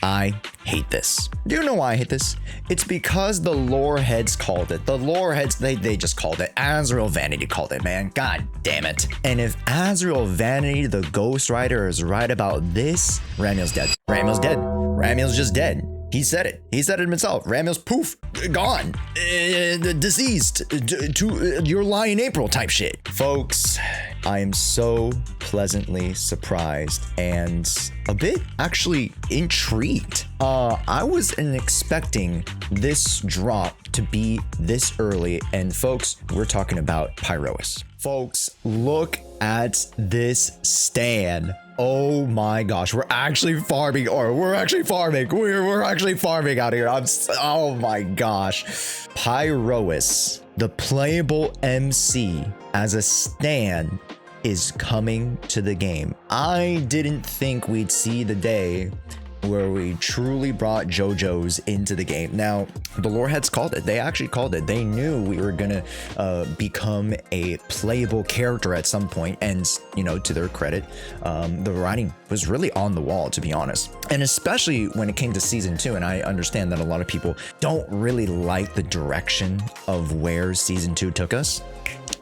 I hate this. Do you know why I hate this? It's because the lore heads called it. The lore heads, they just called it. Azrael Vanity called it, man. God damn it. And if Azrael Vanity, the Ghost Rider, is right about this, Ramiel's dead. Ramiel's dead. Ramiel's just dead. He said it. He said it himself. Ramiel's poof, gone, deceased, to your Lion April type shit. Folks, I am so pleasantly surprised and a bit actually intrigued. I wasn't expecting this drop to be this early. And folks, we're talking about Pyrois. Folks, look at this stand. Oh my gosh, we're actually farming, we're actually farming out here. Oh my gosh. Pyrois, the playable MC as a stand, is coming to the game. I didn't think we'd see the day where we truly brought JoJo's into the game. Now, the loreheads called it. They actually called it. They knew we were gonna become a playable character at some point, and you know, to their credit, the writing was really on the wall, to be honest. And especially when it came to season 2, and I understand that a lot of people don't really like the direction of where season 2 took us.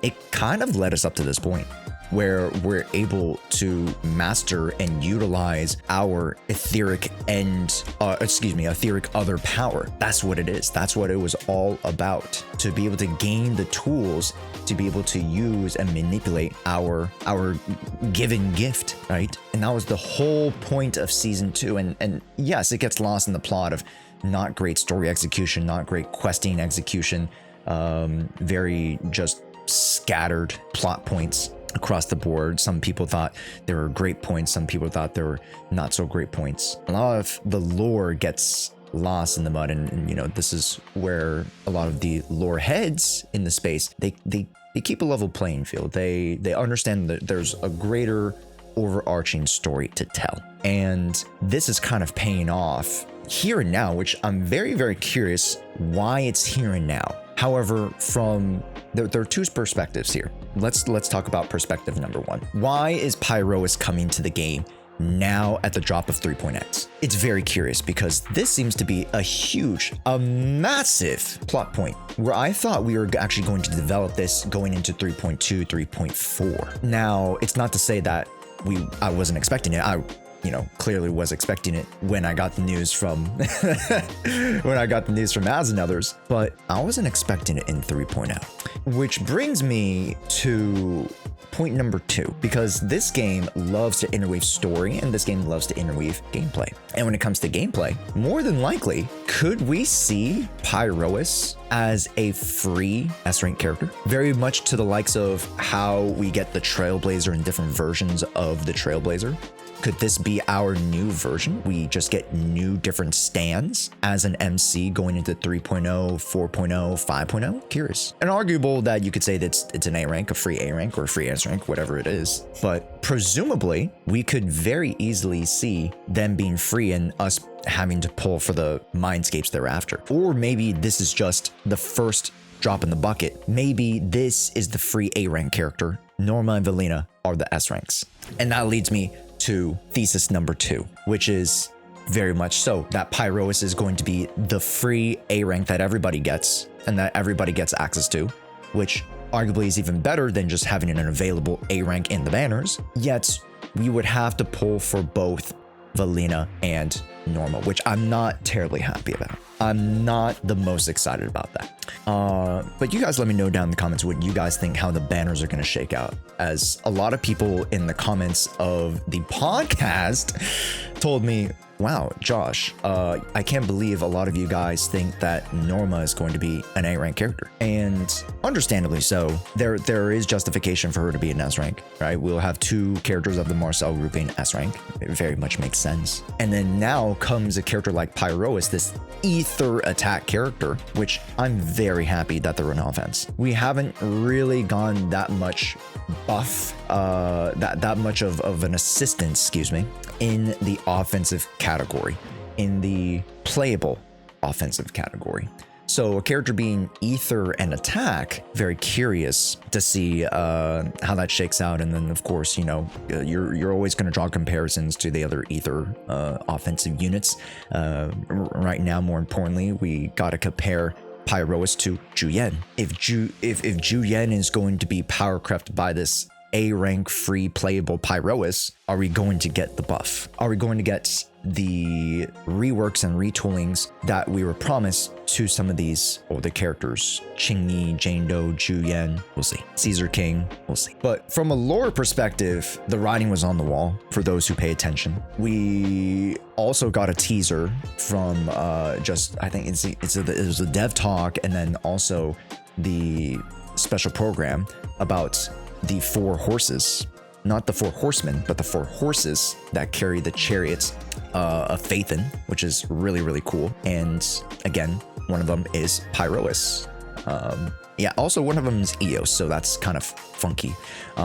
It kind of led us up to this point where we're able to master and utilize our etheric other power. That's what it is. That's what it was all about. To be able to gain the tools to be able to use and manipulate our given gift, right? And that was the whole point of season 2. And yes, it gets lost in the plot of not great story execution, not great questing execution, very just scattered plot points across the board. Some people thought there were great points. Some people thought there were not so great points. A lot of the lore gets lost in the mud, and you know, this is where a lot of the lore heads in the space, they keep a level playing field. They understand that there's a greater overarching story to tell, and this is kind of paying off here and now, which I'm very, very curious why it's here and now. However, from there are two perspectives here. Let's talk about perspective number 1. Why is Pyrois coming to the game now at the drop of 3.x? It's very curious because this seems to be a massive plot point where I thought we were actually going to develop this going into 3.2, 3.4. Now, it's not to say that I wasn't expecting it. I clearly was expecting it when I got the news from Az and others, but I wasn't expecting it in 3.0. Which brings me to point number 2, because this game loves to interweave story and this game loves to interweave gameplay. And when it comes to gameplay, more than likely, could we see Pyrois as a free S-rank character? Very much to the likes of how we get the Trailblazer in different versions of the Trailblazer. Could this be our new version? We just get new different stands as an MC going into 3.0, 4.0, 5.0? Curious. And arguable that you could say that it's an A rank, a free A rank, or a free S rank, whatever it is. But presumably, we could very easily see them being free and us having to pull for the mindscapes thereafter. Or maybe this is just the first drop in the bucket. Maybe this is the free A rank character. Norma and Velina are the S ranks. And that leads me to thesis number 2, which is very much so that Pyrois is going to be the free A rank that everybody gets and that everybody gets access to, which arguably is even better than just having an available A rank in the banners. Yet we would have to pull for both Velina and Norma, which I'm not terribly happy about. I'm not the most excited about that. But you guys let me know down in the comments what you guys think, how the banners are going to shake out, as a lot of people in the comments of the podcast told me, wow, Josh, I can't believe a lot of you guys think that Norma is going to be an A rank character. And understandably so, there is justification for her to be an S rank, right? We'll have 2 characters of the Marcel grouping S rank. It very much makes sense. And then now comes a character like Pyrois, this ether attack character, which I'm very happy that they're an offense. We haven't really gone that much buff, that much of an assistance, in the offensive category, in the playable offensive category. So a character being ether and attack, very curious to see how that shakes out. And then of course, you know, you're always going to draw comparisons to the other ether offensive units. Right now, more importantly, we got to compare Pyrois to Juyen. If Juyen is going to be power crept by this A rank free playable Pyrois, are we going to get the buff? Are we going to get the reworks and retoolings that we were promised to some of these older characters? Qingyi, Jane Doe, Juyen, we'll see. Caesar King, we'll see. But from a lore perspective, the writing was on the wall for those who pay attention. We also got a teaser from just, I think it was a dev talk, and then also the special program about the 4 horses. Not the 4 horsemen, but the 4 horses that carry the chariots of Phaethon, which is really, really cool. And again, one of them is Pyrois. Yeah, also one of them is Eos, so that's kind of funky.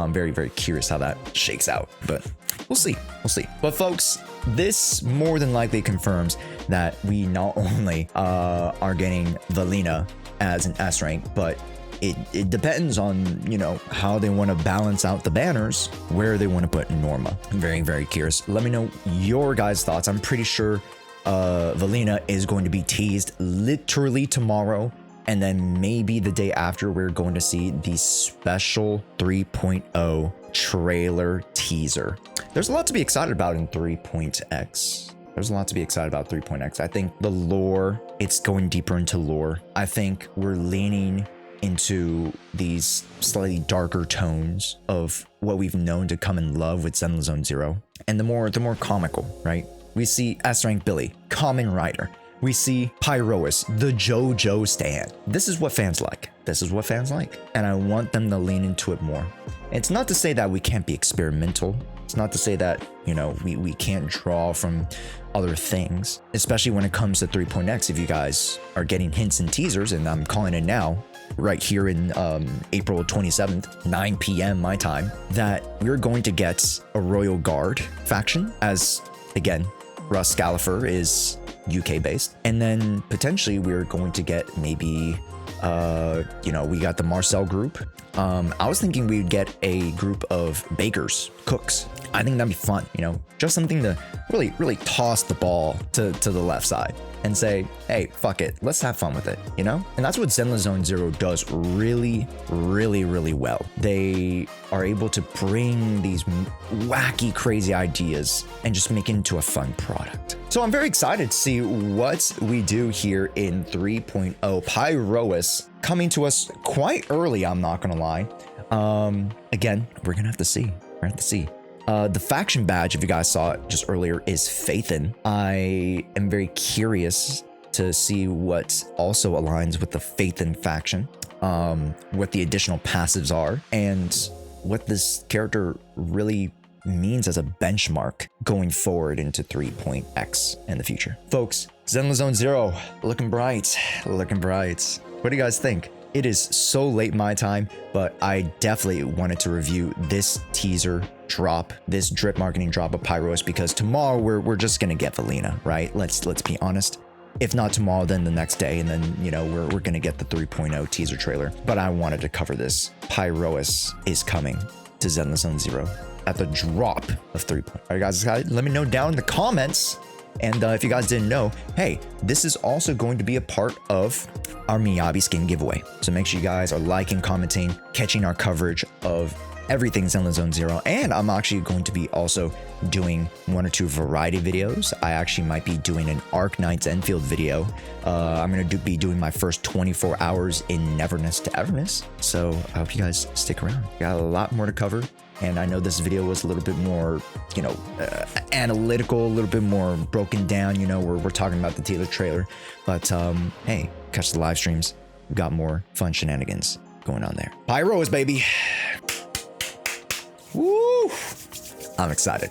Very, very curious how that shakes out, but we'll see. We'll see. But folks, this more than likely confirms that we not only are getting Velina as an S rank, but it depends on, you know, how they want to balance out the banners, where they want to put Norma. I'm very, very curious. Let me know your guys' thoughts. I'm pretty sure Velina is going to be teased literally tomorrow, and then maybe the day after we're going to see the special 3.0 trailer teaser. There's a lot to be excited about in 3.x. There's a lot to be excited about 3.x. I think the lore, it's going deeper into lore. I think we're leaning into these slightly darker tones of what we've known to come in love with Zenless Zone Zero, and the more comical, right? We see S rank Billy, Common Rider. We see Pyrois, the JoJo stand. This is what fans like. This is what fans like, and I want them to lean into it more. It's not to say that we can't be experimental. It's not to say that, you know, we can't draw from other things, especially when it comes to 3.x. If you guys are getting hints and teasers, and I'm calling it now, right here in April 27th, 9 p.m. my time, that we're going to get a Royal Guard faction, as again, Russ Scalifer is UK based, and then potentially we're going to get maybe you know, we got the Marcel group. I was thinking we'd get a group of bakers, cooks. I think that'd be fun, you know, just something to really toss the ball to the left side and say, hey, fuck it, let's have fun with it, you know? And that's what Zenless Zone Zero does really well. They are able to bring these wacky, crazy ideas and just make it into a fun product. So I'm very excited to see what we do here in 3.0. Pyrois coming to us quite early, I'm not gonna lie. Again, we're gonna have to see. We're gonna have to see. The faction badge, if you guys saw it just earlier, is Phaethon. I am very curious to see what also aligns with the Phaethon faction, what the additional passives are, and what this character really means as a benchmark going forward into 3.x in the future. Folks, Zenless Zone Zero, looking bright, looking bright. What do you guys think? It is so late my time, but I definitely wanted to review this teaser drop, this drip marketing drop of Pyrois, because tomorrow we're just gonna get Velina, right? Let's be honest. If not tomorrow, then the next day, and then, you know, we're gonna get the 3.0 teaser trailer. But I wanted to cover this. Pyrois is coming to Zenless Zone Zero at the drop of 3.0. All right, guys, let me know down in the comments. And if you guys didn't know, hey, this is also going to be a part of our Miyabi skin giveaway. So make sure you guys are liking, commenting, catching our coverage of everything Zenless Zone Zero. And I'm actually going to be also doing 1 or 2 variety videos. I actually might be doing an Arc Knights Enfield video. I'm going to be doing my first 24 hours in Neverness to Everness. So I hope you guys stick around. Got a lot more to cover. And I know this video was a little bit more, you know, analytical, a little bit more broken down, you know, we're talking about the teaser trailer. But hey, catch the live streams. We've got more fun shenanigans going on there. Pyrois, baby. Woo! I'm excited.